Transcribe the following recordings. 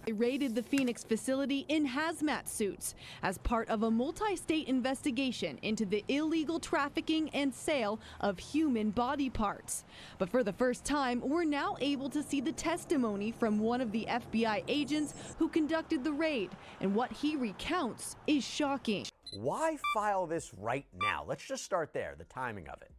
They raided the Phoenix facility in hazmat suits as part of a multi-state investigation into the illegal trafficking and sale of human body parts. But for the first time, we're now able to see the testimony from one of the FBI agents who conducted the raid, and what he recounts is shocking. Why file this right now? Let's just start there, the timing of it.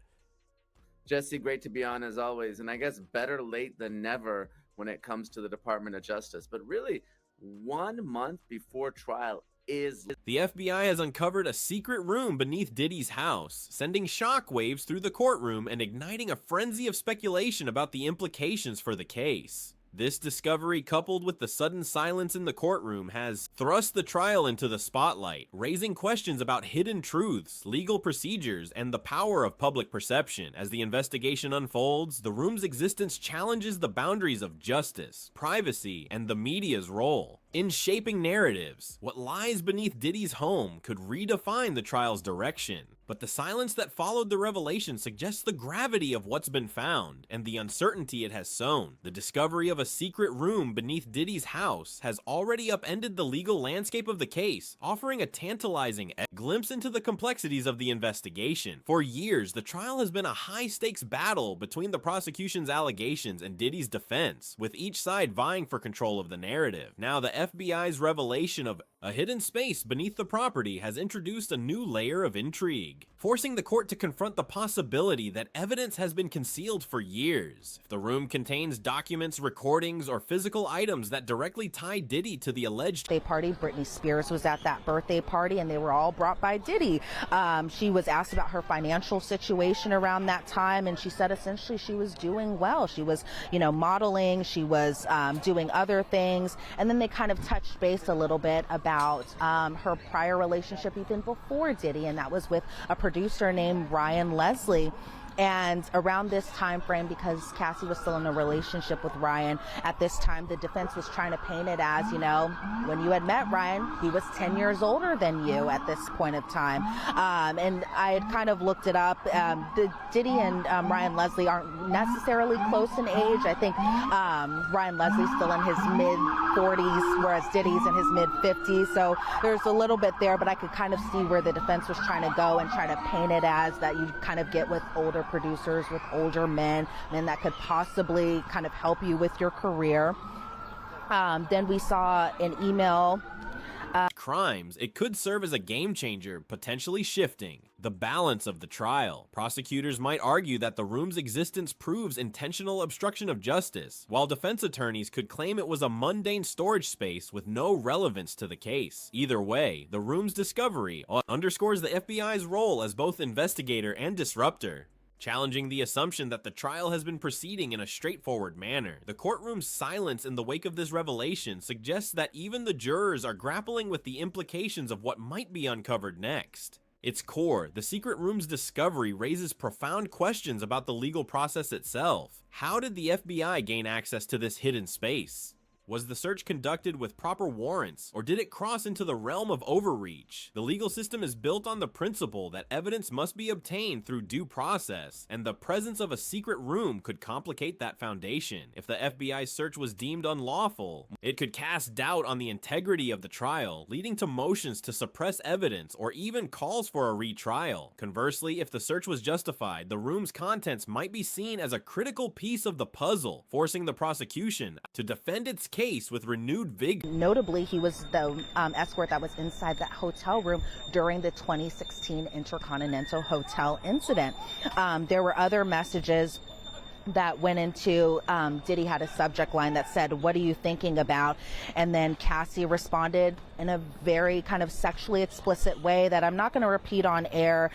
Jesse, great to be on as always, and I guess better late than never when it comes to the Department of Justice. But really, 1 month before trial is... The FBI has uncovered a secret room beneath Diddy's house, sending shockwaves through the courtroom and igniting a frenzy of speculation about the implications for the case. This discovery, coupled with the sudden silence in the courtroom, has thrust the trial into the spotlight, raising questions about hidden truths, legal procedures, and the power of public perception. As the investigation unfolds, the room's existence challenges the boundaries of justice, privacy, and the media's role in shaping narratives. What lies beneath Diddy's home could redefine the trial's direction, but the silence that followed the revelation suggests the gravity of what's been found and the uncertainty it has sown. The discovery of a secret room beneath Diddy's house has already upended the legal landscape of the case, offering a tantalizing glimpse into the complexities of the investigation. For years, the trial has been a high-stakes battle between the prosecution's allegations and Diddy's defense, with each side vying for control of the narrative. Now, the FBI's revelation of a hidden space beneath the property has introduced a new layer of intrigue, forcing the court to confront the possibility that evidence has been concealed for years. If the room contains documents, recordings, or physical items that directly tie Diddy to the alleged birthday party, Britney Spears was at that birthday party, and they were all brought by Diddy. She was asked about her financial situation around that time, and she said essentially she was doing well. She was, modeling, she was doing other things, and then they kind of touched base a little bit about her prior relationship even before Diddy, and that was with a producer named Ryan Leslie. And around this time frame, because Cassie was still in a relationship with Ryan, at this time the defense was trying to paint it as, when you had met Ryan, he was 10 years older than you at this point of time. And I had kind of looked it up. Diddy and Ryan Leslie aren't necessarily close in age. I think Ryan Leslie's still in his mid-40s, whereas Diddy's in his mid-50s. So there's a little bit there, but I could kind of see where the defense was trying to go and try to paint it as that you kind of get with older producers, with older men that could possibly kind of help you with your career. Then we saw an email. Crimes, it could serve as a game changer, potentially shifting the balance of the trial. Prosecutors might argue that the room's existence proves intentional obstruction of justice, while defense attorneys could claim it was a mundane storage space with no relevance to the case. Either way, the room's discovery underscores the FBI's role as both investigator and disruptor, challenging the assumption that the trial has been proceeding in a straightforward manner. The courtroom's silence in the wake of this revelation suggests that even the jurors are grappling with the implications of what might be uncovered next. Its core, the secret room's discovery raises profound questions about the legal process itself. How did the FBI gain access to this hidden space? Was the search conducted with proper warrants, or did it cross into the realm of overreach? The legal system is built on the principle that evidence must be obtained through due process, and the presence of a secret room could complicate that foundation. If the FBI's search was deemed unlawful, it could cast doubt on the integrity of the trial, leading to motions to suppress evidence or even calls for a retrial. Conversely, if the search was justified, the room's contents might be seen as a critical piece of the puzzle, forcing the prosecution to defend its case with renewed vigor. Notably, he was the escort that was inside that hotel room during the 2016 Intercontinental Hotel incident. There were other messages that went into, Diddy had a subject line that said, "What are you thinking about?" And then Cassie responded in a very kind of sexually explicit way that I'm not going to repeat on air.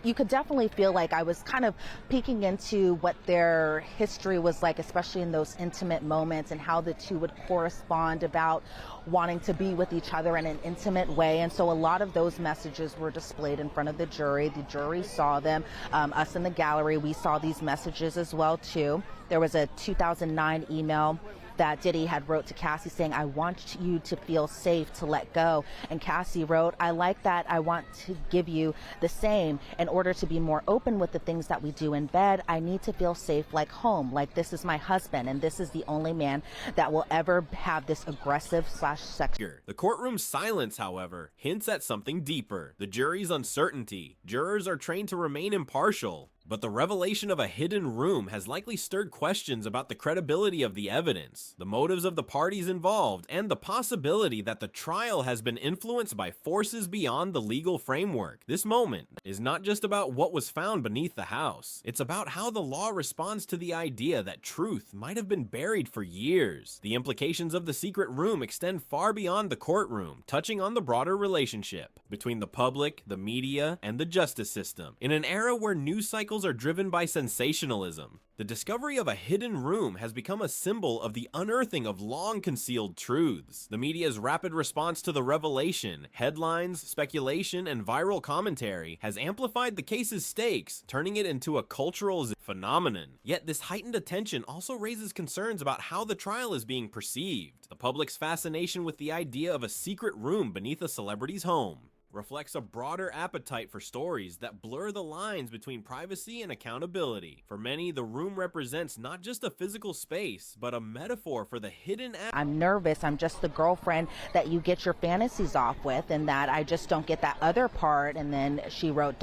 You could definitely feel like I was kind of peeking into what their history was like, especially in those intimate moments, and how the two would correspond about wanting to be with each other in an intimate way. And so a lot of those messages were displayed in front of the jury. The jury saw them. Us in the gallery, we saw these messages as well too. There was a 2009 email that Diddy had wrote to Cassie saying, I want you to feel safe to let go. And Cassie wrote, I like that. I want to give you the same. In order to be more open with the things that we do in bed, I need to feel safe like home, like this is my husband and this is the only man that will ever have this aggressive/sexual. The courtroom silence, however, hints at something deeper. The jury's uncertainty. Jurors are trained to remain impartial. But the revelation of a hidden room has likely stirred questions about the credibility of the evidence, the motives of the parties involved, and the possibility that the trial has been influenced by forces beyond the legal framework. This moment is not just about what was found beneath the house. It's about how the law responds to the idea that truth might have been buried for years. The implications of the secret room extend far beyond the courtroom, touching on the broader relationship between the public, the media, and the justice system. In an era where news cycles are driven by sensationalism, the discovery of a hidden room has become a symbol of the unearthing of long-concealed truths. The media's rapid response to the revelation, headlines, speculation, and viral commentary has amplified the case's stakes, turning it into a cultural phenomenon. Yet this heightened attention also raises concerns about how the trial is being perceived. The public's fascination with the idea of a secret room beneath a celebrity's home reflects a broader appetite for stories that blur the lines between privacy and accountability. For many, the room represents not just a physical space, but a metaphor for the hidden I'm nervous. I'm just the girlfriend that you get your fantasies off with, and that I just don't get that other part. And then she wrote ...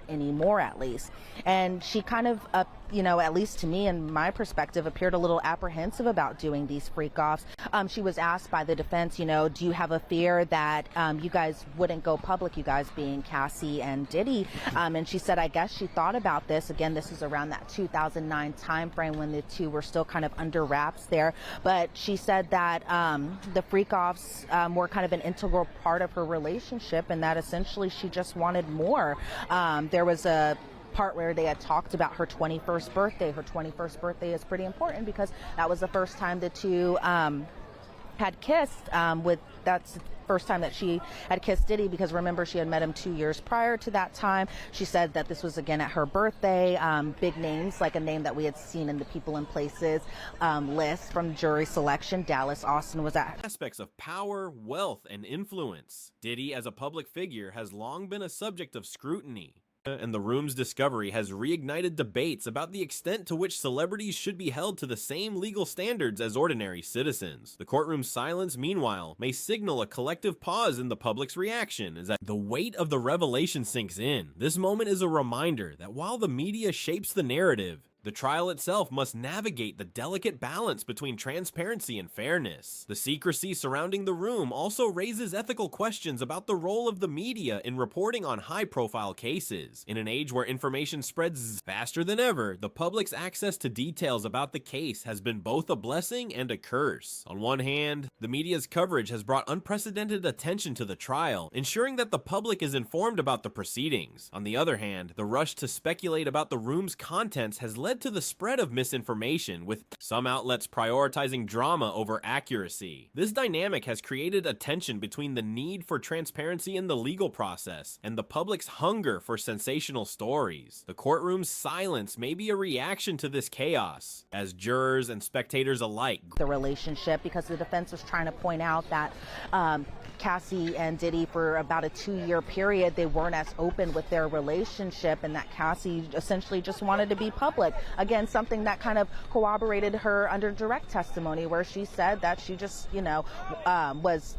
anymore, at least. And she kind of, at least to me and my perspective, appeared a little apprehensive about doing these freak offs. She was asked by the defense, do you have a fear that you guys wouldn't go public, you guys being Cassie and Diddy? And she said, I guess she thought about this. Again, this was around that 2009 time frame when the two were still kind of under wraps there. But she said that the freak offs were kind of an integral part of her relationship, and that essentially she just wanted more. There was a part where they had talked about her 21st birthday. Her 21st birthday is pretty important because that was the first time the two had kissed. That's the first time that she had kissed Diddy, because remember, she had met him 2 years prior to that time. She said that this was again at her birthday. Big names, like a name that we had seen in the People and Places list from jury selection. Dallas Austin was at. Aspects of power, wealth, and influence. Diddy, as a public figure, has long been a subject of scrutiny. And the room's discovery has reignited debates about the extent to which celebrities should be held to the same legal standards as ordinary citizens. The courtroom's silence, meanwhile, may signal a collective pause in the public's reaction as the weight of the revelation sinks in. This moment is a reminder that while the media shapes the narrative, the trial itself must navigate the delicate balance between transparency and fairness. The secrecy surrounding the room also raises ethical questions about the role of the media in reporting on high-profile cases. In an age where information spreads faster than ever, the public's access to details about the case has been both a blessing and a curse. On one hand, the media's coverage has brought unprecedented attention to the trial, ensuring that the public is informed about the proceedings. On the other hand, the rush to speculate about the room's contents has led to the spread of misinformation, with some outlets prioritizing drama over accuracy. This dynamic has created a tension between the need for transparency in the legal process and the public's hunger for sensational stories. The courtroom's silence may be a reaction to this chaos, as jurors and spectators alike. The relationship, because the defense was trying to point out that Cassie and Diddy, for about a 2-year period, they weren't as open with their relationship, and that Cassie essentially just wanted to be public. Again, something that kind of corroborated her under direct testimony, where she said that she just, was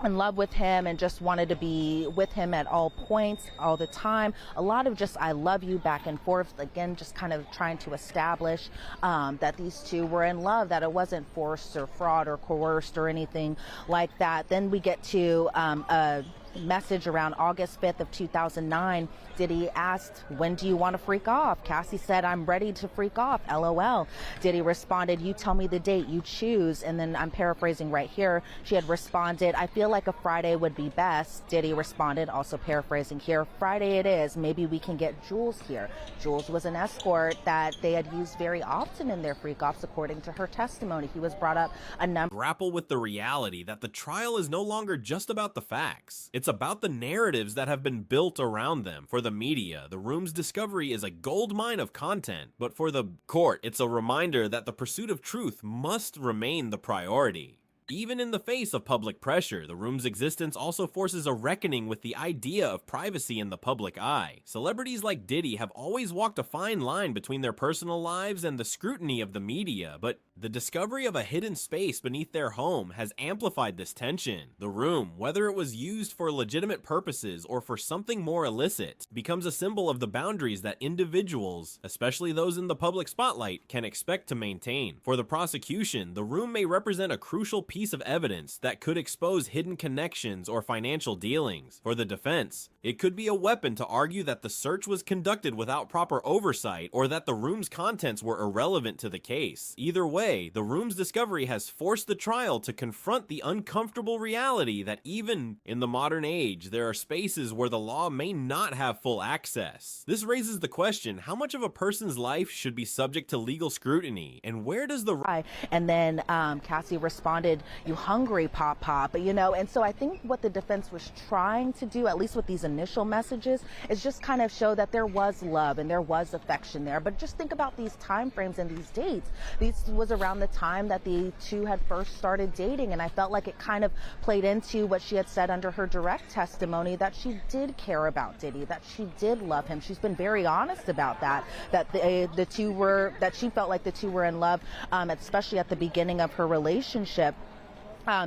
in love with him and just wanted to be with him at all points, all the time. A lot of just I love you back and forth, again, just kind of trying to establish that these two were in love, that it wasn't forced or fraud or coerced or anything like that. Then we get to a message around August 5th of 2009. Diddy asked, when do you want to freak off? Cassie said, I'm ready to freak off, LOL. Diddy responded, you tell me the date, you choose. And then I'm paraphrasing right here. She had responded, I feel like a Friday would be best. Diddy responded, also paraphrasing here, Friday it is. Maybe we can get Jules here. Jules was an escort that they had used very often in their freak offs, according to her testimony. He was brought up a number. Grapple with the reality that the trial is no longer just about the facts. It's It's about the narratives that have been built around them. For the media, the room's discovery is a goldmine of content, but for the court, it's a reminder that the pursuit of truth must remain the priority. Even in the face of public pressure, the room's existence also forces a reckoning with the idea of privacy in the public eye. Celebrities like Diddy have always walked a fine line between their personal lives and the scrutiny of the media, but the discovery of a hidden space beneath their home has amplified this tension. The room, whether it was used for legitimate purposes or for something more illicit, becomes a symbol of the boundaries that individuals, especially those in the public spotlight, can expect to maintain. For the prosecution, the room may represent a crucial piece of evidence that could expose hidden connections or financial dealings. For the defense, it could be a weapon to argue that the search was conducted without proper oversight or that the room's contents were irrelevant to the case. Either way, the room's discovery has forced the trial to confront the uncomfortable reality that even in the modern age, there are spaces where the law may not have full access. This raises the question, how much of a person's life should be subject to legal scrutiny, and where does the... And then Cassie responded, "You hungry, Pop Pop?" You know, and so I think what the defense was trying to do, at least with these initial messages, is just kind of show that there was love and there was affection there. But just think about these time frames and these dates. This was around the time that the two had first started dating, and I felt like it kind of played into what she had said under her direct testimony, that she did care about Diddy, that she did love him. She's been very honest about that, that the two were, that she felt like the two were in love, especially at the beginning of her relationship.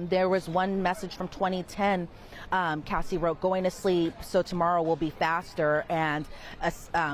There was one message from 2010. Cassie wrote, "Going to sleep so tomorrow will be faster," and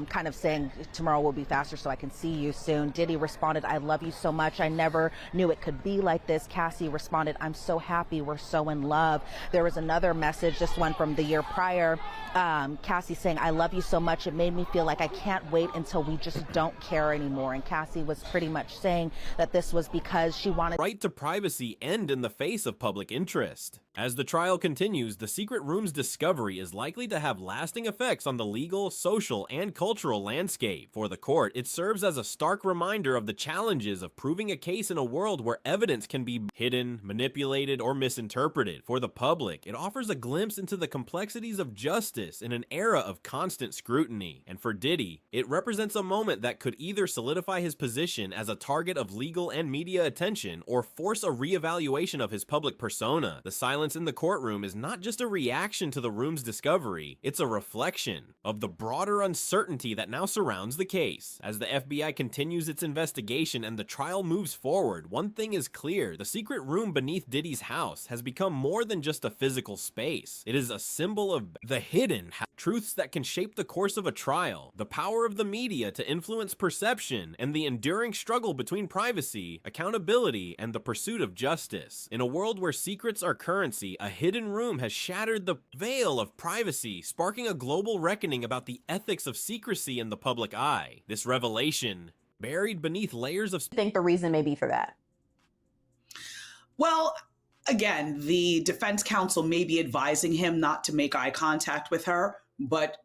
kind of saying tomorrow will be faster so I can see you soon. Diddy responded, "I love you so much. I never knew it could be like this." Cassie responded, "I'm so happy. We're so in love." There was another message, this one from the year prior. Cassie saying, "I love you so much. It made me feel like I can't wait until we just don't care anymore." And Cassie was pretty much saying that this was because she wanted right to privacy end in the face of public interest. As the trial continues, the secret room's discovery is likely to have lasting effects on the legal, social, and cultural landscape. For the court, it serves as a stark reminder of the challenges of proving a case in a world where evidence can be hidden, manipulated, or misinterpreted. For the public, it offers a glimpse into the complexities of justice in an era of constant scrutiny. And for Diddy, it represents a moment that could either solidify his position as a target of legal and media attention or force a reevaluation of his public persona. The silence in the courtroom is not just a reaction to the room's discovery, it's a reflection of the broader uncertainty that now surrounds the case. As the FBI continues its investigation and the trial moves forward, one thing is clear: the secret room beneath Diddy's house has become more than just a physical space. It is a symbol of the hidden truths that can shape the course of a trial, the power of the media to influence perception, and the enduring struggle between privacy, accountability, and the pursuit of justice. In a world where secrets are currency, a hidden room has shattered the veil of privacy, sparking a global reckoning about the ethics of secrecy in the public eye. This revelation, buried beneath layers of... I think the reason may be for that. Well, again, the defense counsel may be advising him not to make eye contact with her, but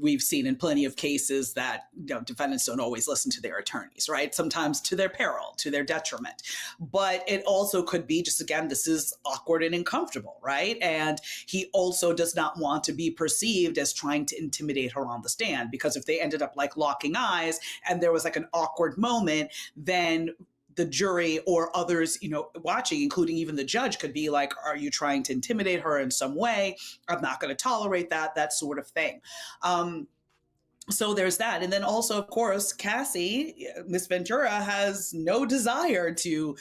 we've seen in plenty of cases that defendants don't always listen to their attorneys, right? Sometimes to their peril, to their detriment. But it also could be just, again, this is awkward and uncomfortable, right? And he also does not want to be perceived as trying to intimidate her on the stand, because if they ended up like locking eyes and there was like an awkward moment, then the jury or others, watching, including even the judge, could be like, are you trying to intimidate her in some way? I'm not going to tolerate that sort of thing. So there's that. And then also, of course, Cassie, Miss Ventura, has no desire to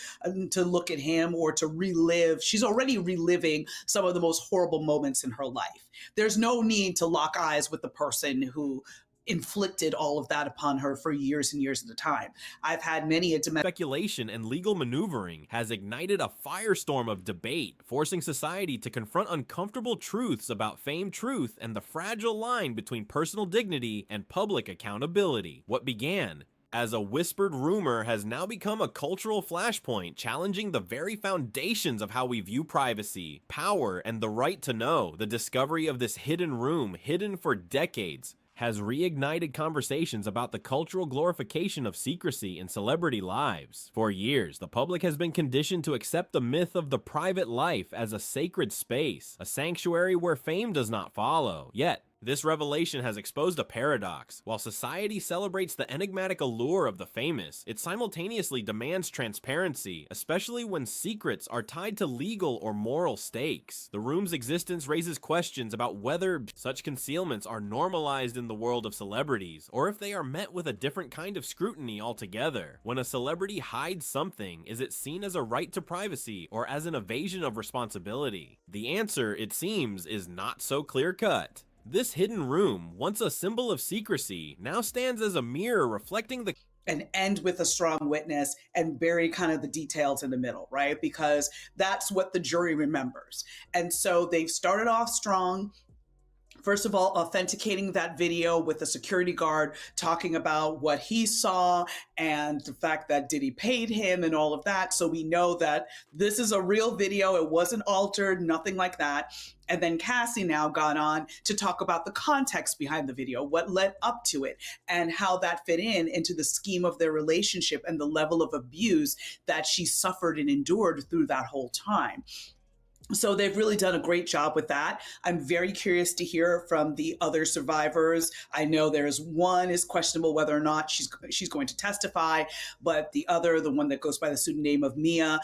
look at him or to relive. She's already reliving some of the most horrible moments in her life. There's no need to lock eyes with the person who inflicted all of that upon her for years and years at a time. I've had many speculation and legal maneuvering has ignited a firestorm of debate, forcing society to confront uncomfortable truths about fame, truth, and the fragile line between personal dignity and public accountability. What began as a whispered rumor has now become a cultural flashpoint, challenging the very foundations of how we view privacy, power, and the right to know. The discovery of this hidden room, hidden for decades, has reignited conversations about the cultural glorification of secrecy in celebrity lives. For years, the public has been conditioned to accept the myth of the private life as a sacred space, a sanctuary where fame does not follow. Yet, this revelation has exposed a paradox. While society celebrates the enigmatic allure of the famous, it simultaneously demands transparency, especially when secrets are tied to legal or moral stakes. The room's existence raises questions about whether such concealments are normalized in the world of celebrities, or if they are met with a different kind of scrutiny altogether. When a celebrity hides something, is it seen as a right to privacy or as an evasion of responsibility? The answer, it seems, is not so clear-cut. This hidden room, once a symbol of secrecy, now stands as a mirror reflecting the and end with a strong witness and bury kind of the details in the middle, right? Because that's what the jury remembers. And so they've started off strong. First of all, authenticating that video with a security guard talking about what he saw and the fact that Diddy paid him and all of that. So we know that this is a real video. It wasn't altered, nothing like that. And then Cassie now got on to talk about the context behind the video, what led up to it, and how that fit into the scheme of their relationship and the level of abuse that she suffered and endured through that whole time. So they've really done a great job with that. I'm very curious to hear from the other survivors. I know there's one is questionable whether or not she's going to testify, but the other, the one that goes by the pseudonym of Mia,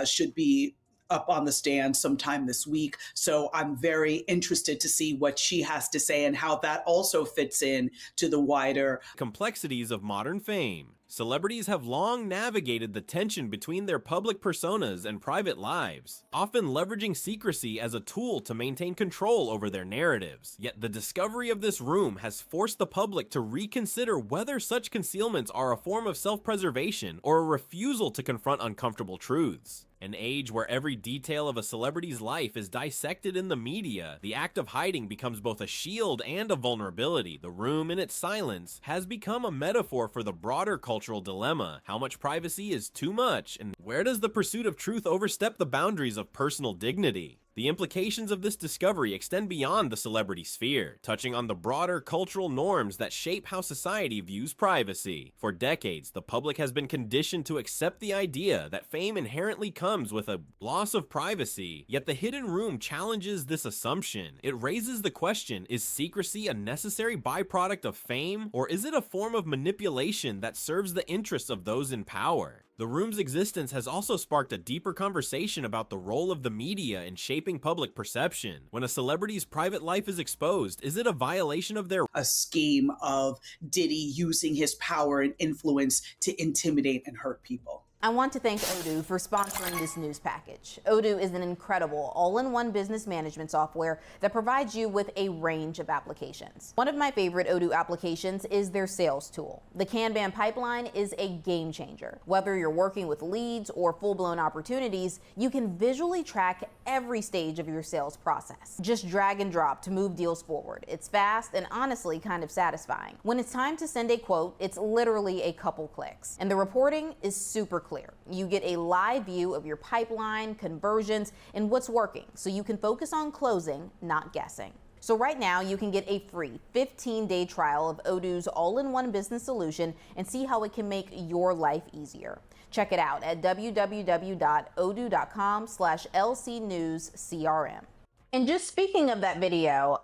should be up on the stand sometime this week. So I'm very interested to see what she has to say and how that also fits in to the wider complexities of modern fame. Celebrities have long navigated the tension between their public personas and private lives, often leveraging secrecy as a tool to maintain control over their narratives. Yet the discovery of this room has forced the public to reconsider whether such concealments are a form of self-preservation or a refusal to confront uncomfortable truths. An age where every detail of a celebrity's life is dissected in the media, the act of hiding becomes both a shield and a vulnerability. The room, in its silence, has become a metaphor for the broader cultural dilemma. How much privacy is too much, and where does the pursuit of truth overstep the boundaries of personal dignity? The implications of this discovery extend beyond the celebrity sphere, touching on the broader cultural norms that shape how society views privacy. For decades, the public has been conditioned to accept the idea that fame inherently comes with a loss of privacy, yet the hidden room challenges this assumption. It raises the question, is secrecy a necessary byproduct of fame, or is it a form of manipulation that serves the interests of those in power? The room's existence has also sparked a deeper conversation about the role of the media in shaping public perception. When a celebrity's private life is exposed, is it a violation of their scheme of Diddy using his power and influence to intimidate and hurt people? I want to thank Odoo for sponsoring this news package. Odoo is an incredible all-in-one business management software that provides you with a range of applications. One of my favorite Odoo applications is their sales tool. The Kanban pipeline is a game changer. Whether you're working with leads or full-blown opportunities, you can visually track every stage of your sales process. Just drag and drop to move deals forward. It's fast and honestly kind of satisfying. When it's time to send a quote, it's literally a couple clicks. And the reporting is super clear. You get a live view of your pipeline, conversions, and what's working, so you can focus on closing, not guessing. So right now, you can get a free 15-day trial of Odoo's all-in-one business solution and see how it can make your life easier. Check it out at www.odoo.com/LCNewsCRM. And just speaking of that video,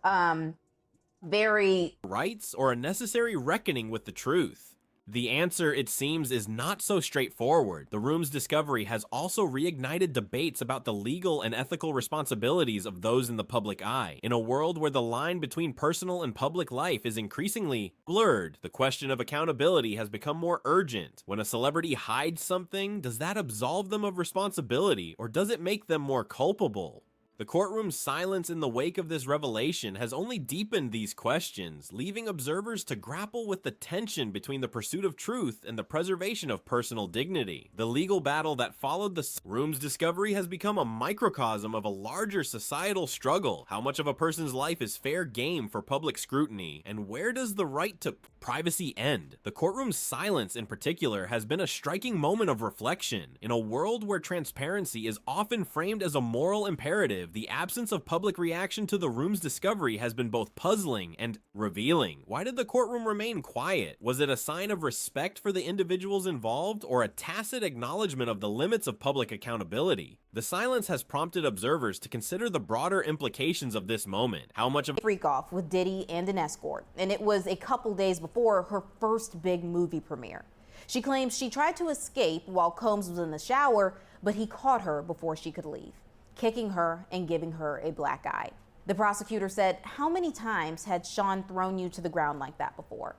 very rights or a necessary reckoning with the truth? The answer, it seems, is not so straightforward. The room's discovery has also reignited debates about the legal and ethical responsibilities of those in the public eye. In a world where the line between personal and public life is increasingly blurred, the question of accountability has become more urgent. When a celebrity hides something, does that absolve them of responsibility, or does it make them more culpable? The courtroom's silence in the wake of this revelation has only deepened these questions, leaving observers to grapple with the tension between the pursuit of truth and the preservation of personal dignity. The legal battle that followed the room's discovery has become a microcosm of a larger societal struggle. How much of a person's life is fair game for public scrutiny, and where does the right to privacy end? The courtroom's silence in particular has been a striking moment of reflection. In a world where transparency is often framed as a moral imperative, narrative, the absence of public reaction to the room's discovery has been both puzzling and revealing. Why did the courtroom remain quiet? Was it a sign of respect for the individuals involved, or a tacit acknowledgement of the limits of public accountability? The silence has prompted observers to consider the broader implications of this moment. How much of a freak off with Diddy and an escort, and it was a couple days before her first big movie premiere. She claims she tried to escape while Combs was in the shower, but he caught her before she could leave, kicking her and giving her a black eye. The prosecutor said, "How many times had Sean thrown you to the ground like that before?"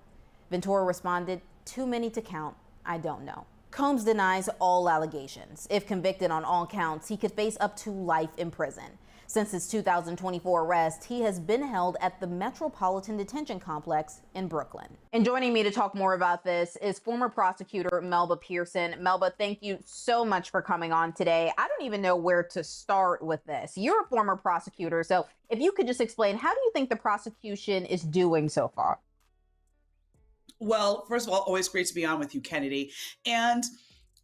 Ventura responded, "Too many to count. I don't know." Combs denies all allegations. If convicted on all counts, he could face up to life in prison. Since his 2024 arrest, he has been held at the Metropolitan Detention Complex in Brooklyn. And joining me to talk more about this is former prosecutor Melba Pearson. Melba, thank you so much for coming on today. I don't even know where to start with this. You're a former prosecutor, so if you could just explain, how do you think the prosecution is doing so far? Well, first of all, always great to be on with you, Kennedy. And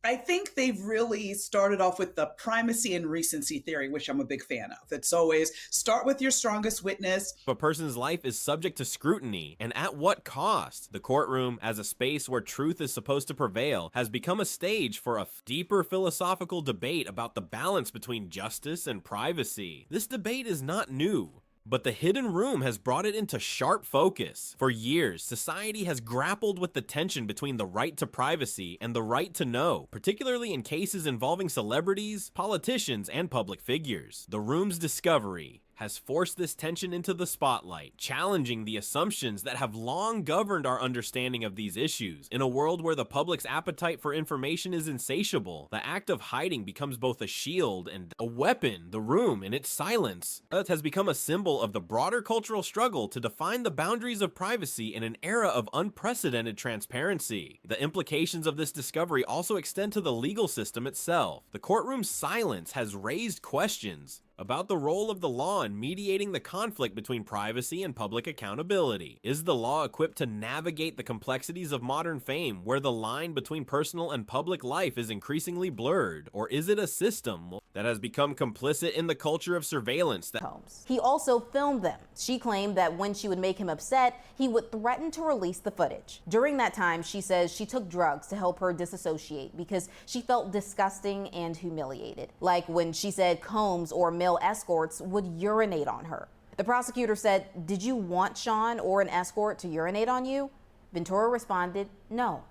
I think they've really started off with the primacy and recency theory, which I'm a big fan of. It's always start with your strongest witness. A person's life is subject to scrutiny, and at what cost? The courtroom, as a space where truth is supposed to prevail, has become a stage for a deeper philosophical debate about the balance between justice and privacy. This debate is not new, but the hidden room has brought it into sharp focus. For years, society has grappled with the tension between the right to privacy and the right to know, particularly in cases involving celebrities, politicians, and public figures. The room's discovery has forced this tension into the spotlight, challenging the assumptions that have long governed our understanding of these issues. In a world where the public's appetite for information is insatiable, the act of hiding becomes both a shield and a weapon. The room, in its silence, has become a symbol of the broader cultural struggle to define the boundaries of privacy in an era of unprecedented transparency. The implications of this discovery also extend to the legal system itself. The courtroom's silence has raised questions about the role of the law in mediating the conflict between privacy and public accountability. Is the law equipped to navigate the complexities of modern fame, where the line between personal and public life is increasingly blurred? Or is it a system that has become complicit in the culture of surveillance that He also filmed them. She claimed that when she would make him upset, he would threaten to release the footage. During that time, she says she took drugs to help her disassociate because she felt disgusting and humiliated. Like when she said Combs or male escorts would urinate on her. The prosecutor said, "Did you want Sean or an escort to urinate on you?" Ventura responded, "No."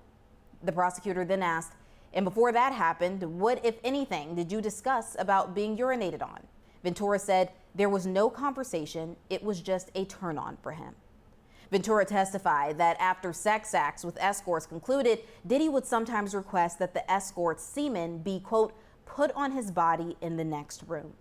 The prosecutor then asked, "And before that happened, what, if anything, did you discuss about being urinated on?" Ventura said there was no conversation, it was just a turn on for him. Ventura testified that after sex acts with escorts concluded, Diddy would sometimes request that the escort's semen be, quote, put on his body in the next room.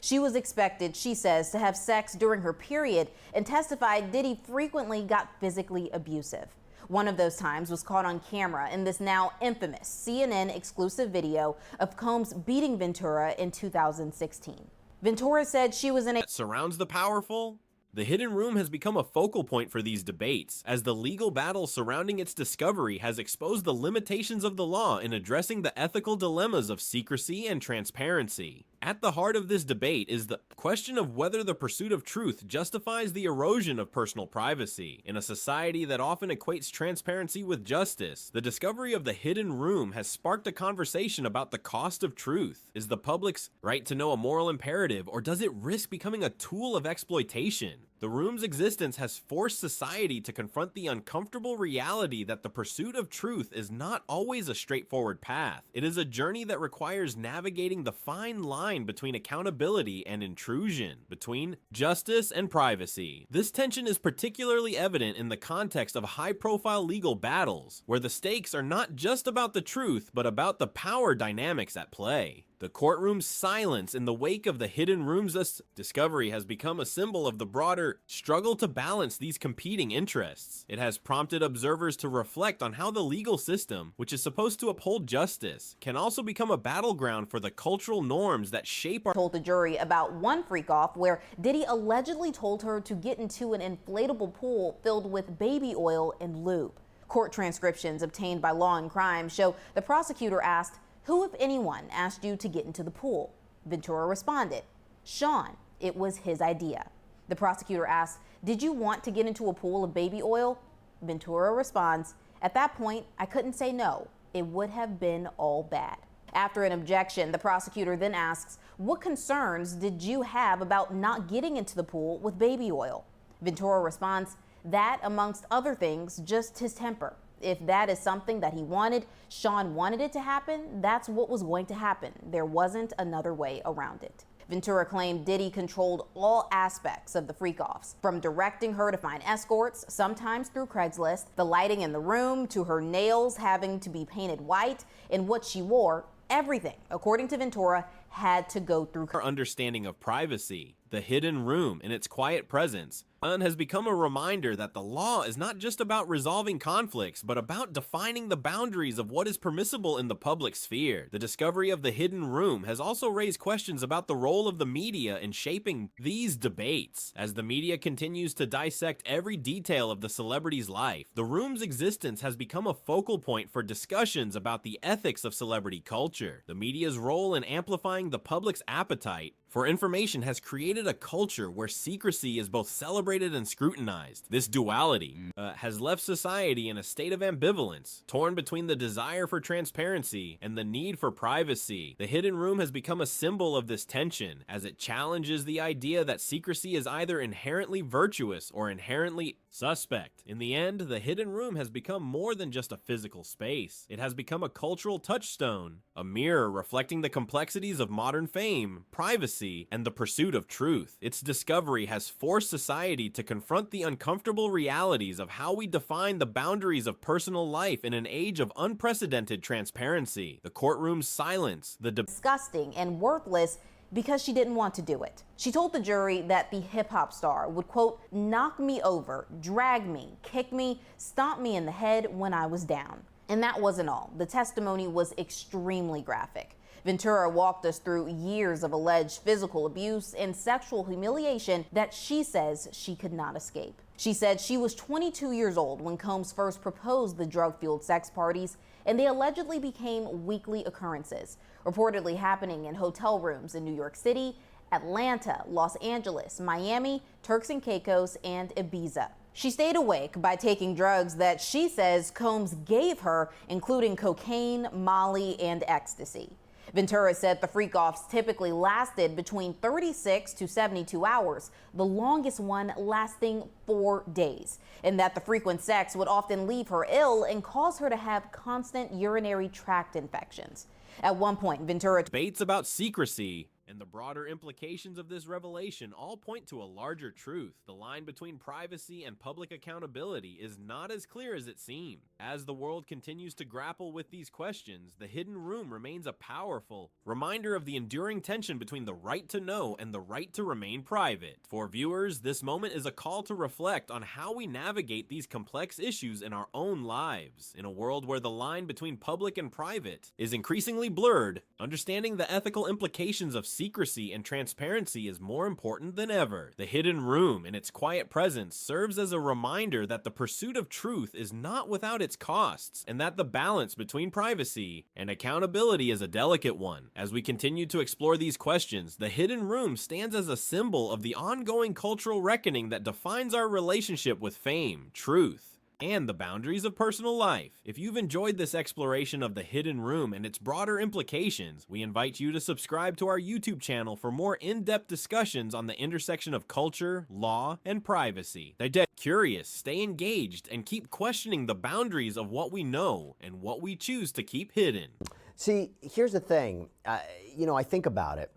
She was expected, she says, to have sex during her period, and testified Diddy frequently got physically abusive. One of those times was caught on camera in this now infamous CNN exclusive video of Combs beating Ventura in 2016. Ventura said she was in a surrounds the powerful. The hidden room has become a focal point for these debates, as the legal battle surrounding its discovery has exposed the limitations of the law in addressing the ethical dilemmas of secrecy and transparency. At the heart of this debate is the question of whether the pursuit of truth justifies the erosion of personal privacy. In a society that often equates transparency with justice, the discovery of the hidden room has sparked a conversation about the cost of truth. Is the public's right to know a moral imperative, or does it risk becoming a tool of exploitation? The room's existence has forced society to confront the uncomfortable reality that the pursuit of truth is not always a straightforward path. It is a journey that requires navigating the fine line between accountability and intrusion, between justice and privacy. This tension is particularly evident in the context of high-profile legal battles, where the stakes are not just about the truth, but about the power dynamics at play. The courtroom's silence in the wake of the hidden room's discovery has become a symbol of the broader struggle to balance these competing interests. It has prompted observers to reflect on how the legal system, which is supposed to uphold justice, can also become a battleground for the cultural norms that shape our— told the jury about one freak-off where Diddy allegedly told her to get into an inflatable pool filled with baby oil and lube. Court transcriptions obtained by Law and Crime show the prosecutor asked, "Who, if anyone, asked you to get into the pool?" Ventura responded, Sean, it was his idea. The prosecutor asks, "Did you want to get into a pool of baby oil?" Ventura responds, "At that point, I couldn't say no. It would have been all bad." After an objection, the prosecutor then asks, "What concerns did you have about not getting into the pool with baby oil?" Ventura responds, "That, amongst other things, just his temper. If that is something that he wanted, Sean wanted it to happen, that's what was going to happen. There wasn't another way around it." Ventura claimed Diddy controlled all aspects of the freak-offs, from directing her to find escorts, sometimes through Craigslist, the lighting in the room, to her nails having to be painted white, and what she wore. Everything, according to Ventura, had to go through Our understanding of privacy, the hidden room and its quiet presence, has become a reminder that the law is not just about resolving conflicts, but about defining the boundaries of what is permissible in the public sphere. The discovery of the hidden room has also raised questions about the role of the media in shaping these debates. As the media continues to dissect every detail of the celebrity's life, the room's existence has become a focal point for discussions about the ethics of celebrity culture. The media's role in amplifying the public's appetite for information has created a culture where secrecy is both celebrated and scrutinized. This duality has left society in a state of ambivalence, torn between the desire for transparency and the need for privacy. The hidden room has become a symbol of this tension, as it challenges the idea that secrecy is either inherently virtuous or inherently suspect. In the end, the hidden room has become more than just a physical space. It has become a cultural touchstone, a mirror reflecting the complexities of modern fame, privacy, and the pursuit of truth. Its discovery has forced society to confront the uncomfortable realities of how we define the boundaries of personal life in an age of unprecedented transparency. The courtroom's silence, the disgusting and worthless because she didn't want to do it. She told the jury that the hip-hop star would, quote, "knock me over, drag me, kick me, stomp me in the head when I was down." And that wasn't all. The testimony was extremely graphic. Ventura walked us through years of alleged physical abuse and sexual humiliation that she says she could not escape. She said she was 22 years old when Combs first proposed the drug-fueled sex parties, and they allegedly became weekly occurrences, reportedly happening in hotel rooms in New York City, Atlanta, Los Angeles, Miami, Turks and Caicos, and Ibiza. She stayed awake by taking drugs that she says Combs gave her, including cocaine, Molly, and ecstasy. Ventura said the freak-offs typically lasted between 36 to 72 hours, the longest one lasting 4 days, and that the frequent sex would often leave her ill and cause her to have constant urinary tract infections. At one point, Ventura debates about secrecy and the broader implications of this revelation all point to a larger truth. The line between privacy and public accountability is not as clear as it seemed. As the world continues to grapple with these questions, the hidden room remains a powerful reminder of the enduring tension between the right to know and the right to remain private. For viewers, this moment is a call to reflect on how we navigate these complex issues in our own lives. In a world where the line between public and private is increasingly blurred, understanding the ethical implications of secrecy and transparency is more important than ever. The hidden room and its quiet presence serves as a reminder that the pursuit of truth is not without its costs, and that the balance between privacy and accountability is a delicate one. As we continue to explore these questions, the hidden room stands as a symbol of the ongoing cultural reckoning that defines our relationship with fame, truth, and the boundaries of personal life. If you've enjoyed this exploration of the hidden room and its broader implications, we invite you to subscribe to our YouTube channel for more in-depth discussions on the intersection of culture, law, and privacy. Stay curious, stay engaged, and keep questioning the boundaries of what we know and what we choose to keep hidden. See, here's the thing. I think about it,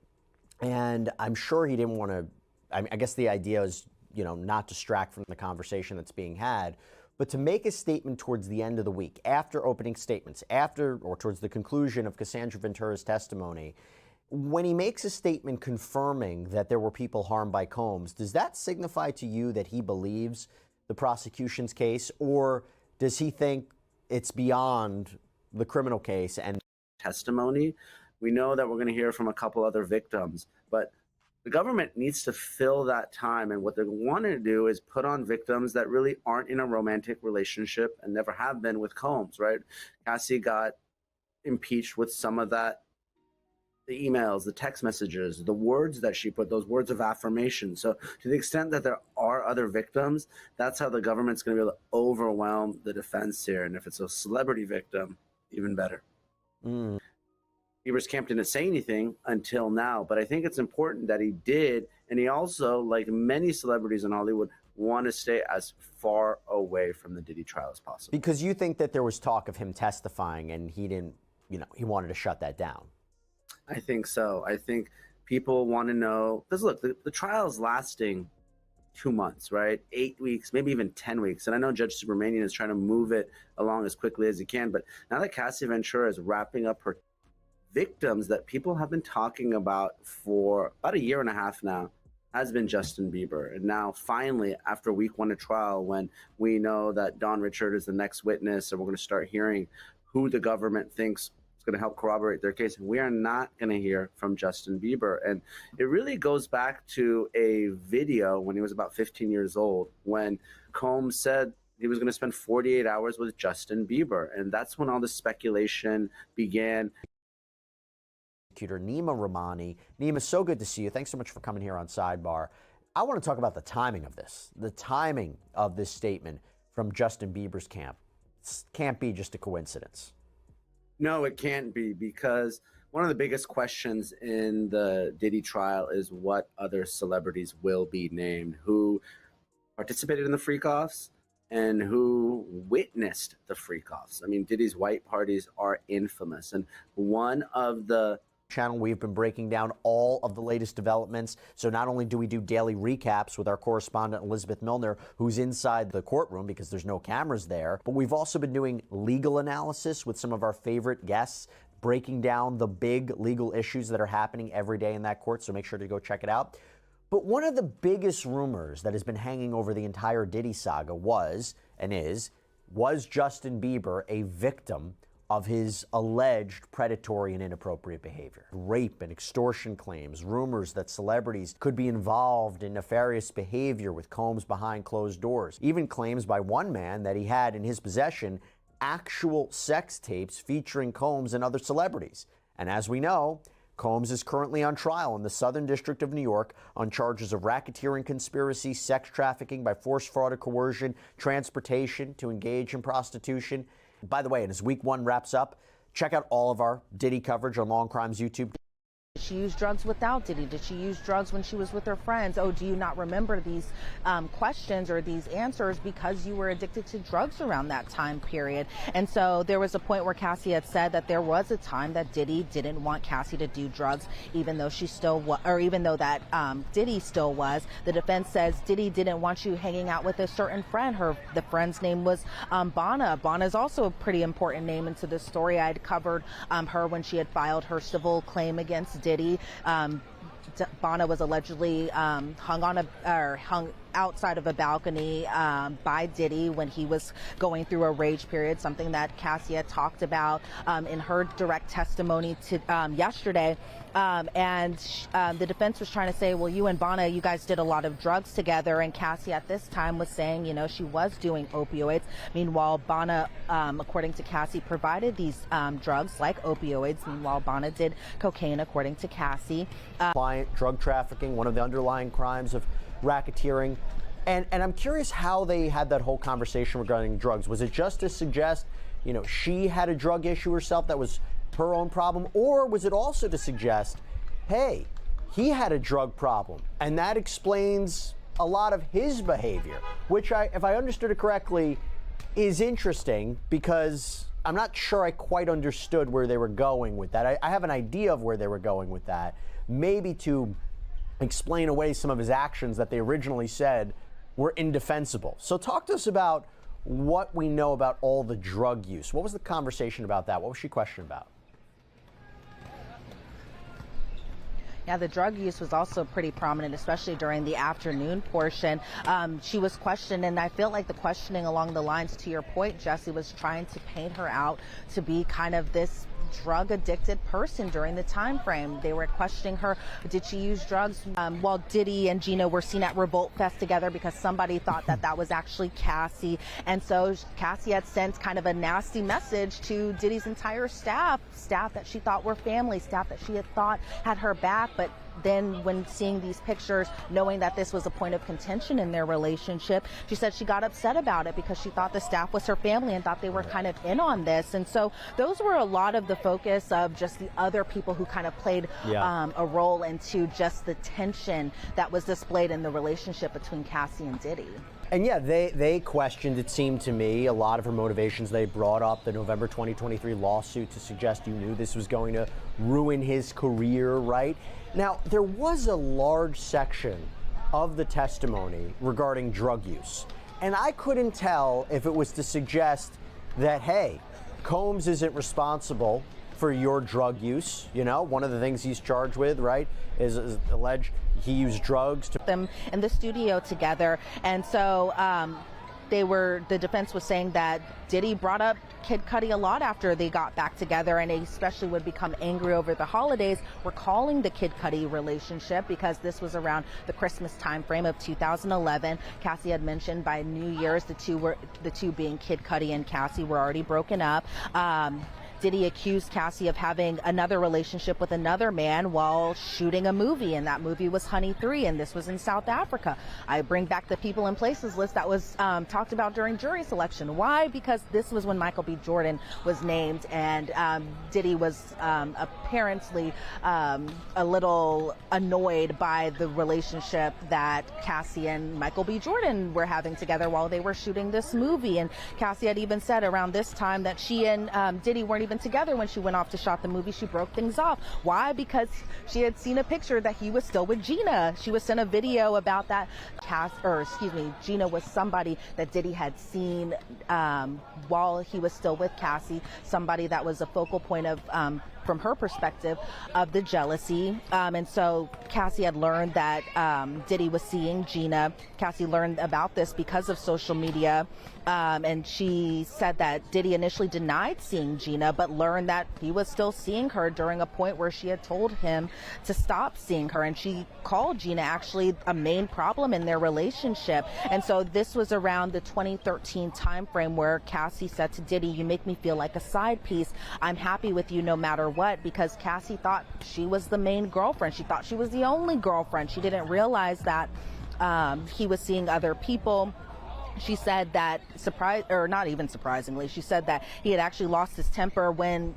and I'm sure he didn't want to. I guess the idea is, not distract from the conversation that's being had. But to make a statement towards the end of the week, after opening statements, or towards the conclusion of Cassandra Ventura's testimony, when he makes a statement confirming that there were people harmed by Combs, does that signify to you that he believes the prosecution's case, or does he think it's beyond the criminal case and testimony? We know that we're going to hear from a couple other victims, but the government needs to fill that time, and what they want to do is put on victims that really aren't in a romantic relationship and never have been with Combs, right? Cassie got impeached with some of that the emails, the text messages, the words that she put, those words of affirmation. So to the extent that there are other victims, that's how the government's going to be able to overwhelm the defense here. And if it's a celebrity victim, even better. Bieber's camp didn't say anything until now, but I think it's important that he did. And he also, like many celebrities in Hollywood, want to stay as far away from the Diddy trial as possible. Because you think that there was talk of him testifying and he didn't, he wanted to shut that down. I think so. I think people want to know, because look, the trial is lasting 2 months, right? 8 weeks, maybe even 10 weeks. And I know Judge Subramanian is trying to move it along as quickly as he can. But now that Cassie Ventura is wrapping up her victims that people have been talking about for about 1.5 years now, has been Justin Bieber. And now finally, after week 1 of trial, when we know that Don Richard is the next witness and we're going to start hearing who the government thinks is going to help corroborate their case, we are not going to hear from Justin Bieber. And it really goes back to a video when he was about 15 years old, when Combs said he was going to spend 48 hours with Justin Bieber. And that's when all the speculation began. Nima Rahmani. Nima, so good to see you. Thanks so much for coming here on Sidebar. I want to talk about the timing of this. The timing of this statement from Justin Bieber's camp. This can't be just a coincidence. No, it can't be, because one of the biggest questions in the Diddy trial is what other celebrities will be named, who participated in the freak-offs and who witnessed the freak-offs. I mean, Diddy's white parties are infamous. And one of the channel, we've been breaking down all of the latest developments. So not only do we do daily recaps with our correspondent Elizabeth Milner, who's inside the courtroom because there's no cameras there, but we've also been doing legal analysis with some of our favorite guests, breaking down the big legal issues that are happening every day in that court. So make sure to go check it out. But one of the biggest rumors that has been hanging over the entire Diddy saga was Justin Bieber a victim of his alleged predatory and inappropriate behavior? Rape and extortion claims, rumors that celebrities could be involved in nefarious behavior with Combs behind closed doors, even claims by one man that he had in his possession actual sex tapes featuring Combs and other celebrities. And as we know, Combs is currently on trial in the Southern District of New York on charges of racketeering conspiracy, sex trafficking by force, fraud, or coercion, transportation to engage in prostitution. By the way, and as week 1 wraps up, check out all of our Diddy coverage on Long Crimes YouTube. Did she use drugs without Diddy? Did she use drugs when she was with her friends? Oh, do you not remember these questions or these answers because you were addicted to drugs around that time period? And so there was a point where Cassie had said that there was a time that Diddy didn't want Cassie to do drugs, even though she still was, or even though that Diddy still was. The defense says Diddy didn't want you hanging out with a certain friend. The friend's name was Bonna. Bonna is also a pretty important name into this story. I had covered her when she had filed her civil claim against Diddy. Bonna was allegedly hung outside of a balcony by Diddy when he was going through a rage period, something that Cassie had talked about in her direct testimony to yesterday. And the defense was trying to say, well, you and Bonna, you guys did a lot of drugs together. And Cassie at this time was saying, she was doing opioids. Meanwhile, Bonna, according to Cassie, provided these drugs like opioids. Meanwhile, Bonna did cocaine, according to Cassie. Drug trafficking, one of the underlying crimes of racketeering. And I'm curious how they had that whole conversation regarding drugs. Was it just to suggest, she had a drug issue herself that was her own problem? Or was it also to suggest, hey, he had a drug problem and that explains a lot of his behavior, which if I understood it correctly, is interesting, because I'm not sure I quite understood where they were going with that. I have an idea of where they were going with that, maybe to explain away some of his actions that they originally said were indefensible. So talk to us about what we know about all the drug use. What was the conversation about that? What was she questioned about? Yeah, the drug use was also pretty prominent, especially during the afternoon portion. She was questioned, and I feel like the questioning along the lines, to your point, Jesse, was trying to paint her out to be kind of this drug addicted person during the time frame. They were questioning her, did she use drugs while Diddy and Gina were seen at Revolt Fest together, because somebody thought that that was actually Cassie. And so Cassie had sent kind of a nasty message to Diddy's entire staff that she thought were family, staff that she had thought had her back. But then when seeing these pictures, knowing that this was a point of contention in their relationship, she said she got upset about it because she thought the staff was her family and thought they were kind of in on this. And so those were a lot of the focus of just the other people who kind of played a role into just the tension that was displayed in the relationship between Cassie and Diddy. And yeah, they questioned, it seemed to me, a lot of her motivations. They brought up the November 2023 lawsuit to suggest you knew this was going to ruin his career, right? Now, there was a large section of the testimony regarding drug use, and I couldn't tell if it was to suggest that, hey, Combs isn't responsible for your drug use. You know, one of the things he's charged with, right, is alleged he used drugs to them in the studio together. And so the defense was saying that Diddy brought up Kid Cudi a lot after they got back together, and he especially would become angry over the holidays, recalling the Kid Cudi relationship, because this was around the Christmas time frame of 2011. Cassie had mentioned by New Year's the two being Kid Cudi and Cassie were already broken up. Diddy accused Cassie of having another relationship with another man while shooting a movie, and that movie was Honey 3, and this was in South Africa. I bring back the people and places list that was talked about during jury selection. Why? Because this was when Michael B. Jordan was named, and Diddy was apparently a little annoyed by the relationship that Cassie and Michael B. Jordan were having together while they were shooting this movie. And Cassie had even said around this time that she and Diddy weren't even together when she went off to shot the movie. She broke things off. Why? Because she had seen a picture that he was still with Gina. She was sent a video about that. Gina was somebody that Diddy had seen while he was still with Cassie, somebody that was a focal point of from her perspective of the jealousy. And so Cassie had learned that Diddy was seeing Gina. Cassie learned about this because of social media. And she said that Diddy initially denied seeing Gina, but learned that he was still seeing her during a point where she had told him to stop seeing her. And she called Gina actually a main problem in their relationship. And so this was around the 2013 time frame where Cassie said to Diddy, "You make me feel like a side piece. I'm happy with you no matter what," because Cassie thought she was the main girlfriend. She thought she was the only girlfriend. She didn't realize that he was seeing other people. She said that, not even surprisingly, she said that he had actually lost his temper when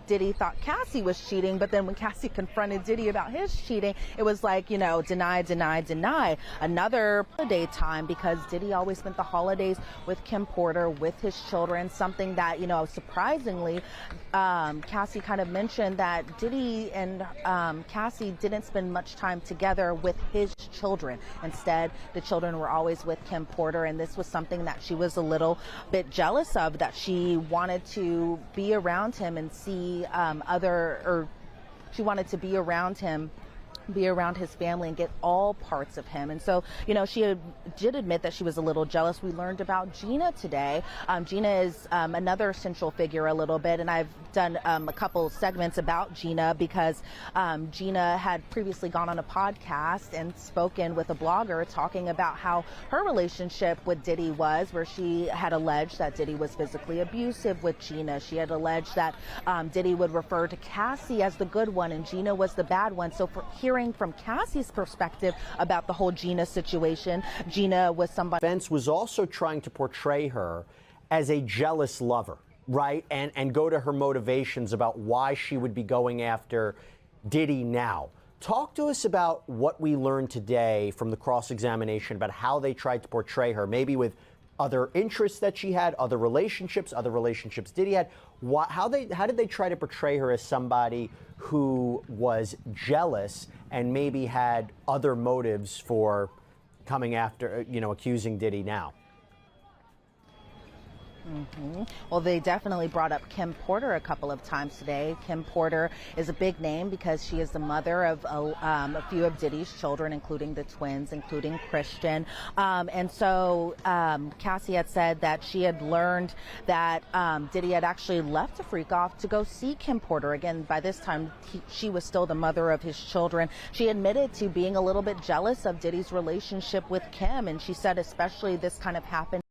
Diddy thought Cassie was cheating, but then when Cassie confronted Diddy about his cheating, it was like, deny, deny, deny. Another holiday time, because Diddy always spent the holidays with Kim Porter, with his children, something that, surprisingly, Cassie kind of mentioned that Diddy and Cassie didn't spend much time together with his children. Instead, the children were always with Kim Porter, and this was something that she was a little bit jealous of, that she wanted to be around him and see she wanted to be around him, be around his family and get all parts of him. And so, she did admit that she was a little jealous. We learned about Gina today. Gina is another central figure a little bit, and I've done a couple segments about Gina because Gina had previously gone on a podcast and spoken with a blogger talking about how her relationship with Diddy was, where she had alleged that Diddy was physically abusive with Gina. She had alleged that Diddy would refer to Cassie as the good one and Gina was the bad one. So for hearing from Cassie's perspective about the whole Gina situation, Gina was somebody. Defense was also trying to portray her as a jealous lover, right? And go to her motivations about why she would be going after Diddy now. Talk to us about what we learned today from the cross-examination about how they tried to portray her, maybe with other interests that she had, other relationships Diddy had. How did they try to portray her as somebody who was jealous and maybe had other motives for coming after, accusing Diddy now? Well, they definitely brought up Kim Porter a couple of times today. Kim Porter is a big name because she is the mother of a few of Diddy's children, including the twins, including Christian. And so Cassie had said that she had learned that Diddy had actually left a freak off to go see Kim Porter. Again, by this time, she was still the mother of his children. She admitted to being a little bit jealous of Diddy's relationship with Kim, and she said especially this kind of happened